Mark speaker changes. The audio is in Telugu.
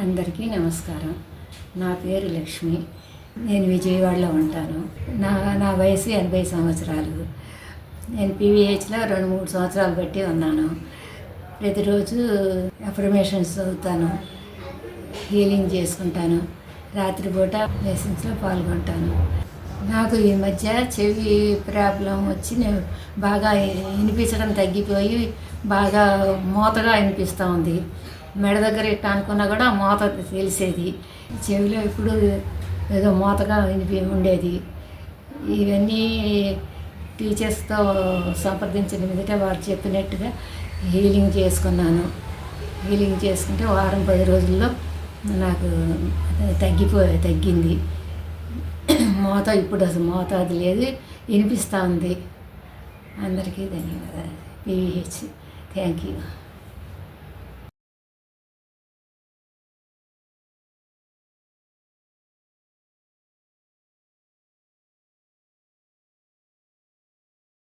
Speaker 1: అందరికీ నమస్కారం. నా పేరు లక్ష్మి. నేను విజయవాడలో ఉంటాను. నా నా వయసు 80 సంవత్సరాలు. నేను పీవీహెచ్లో 2-3 సంవత్సరాలు బట్టి ఉన్నాను. ప్రతిరోజు అఫర్మేషన్స్ చదువుతాను, హీలింగ్ చేసుకుంటాను, రాత్రిపూట లెసన్స్లో పాల్గొంటాను. నాకు ఈ మధ్య చెవి ప్రాబ్లం వచ్చి నేను బాగా వినిపించడం తగ్గిపోయి బాగా మోతగా వినిపిస్తూ ఉంది. మెడ దగ్గర ఇట్లా అనుకున్నా కూడా మోత తెలిసేది. చెవిలో ఇప్పుడు ఏదో మోతగా ఉండేది. ఇవన్నీ టీచర్స్తో సంప్రదించిన మీదట వారు చెప్పినట్టుగా హీలింగ్ చేసుకున్నాను. హీలింగ్ చేసుకుంటే వారం 10 రోజుల్లో నాకు తగ్గింది. మోత ఇప్పుడు అసలు మోత అది లేదు, వినిపిస్తూ ఉంది. అందరికీ ధన్యవాదాలు. పీవీహెచ్. Thank you.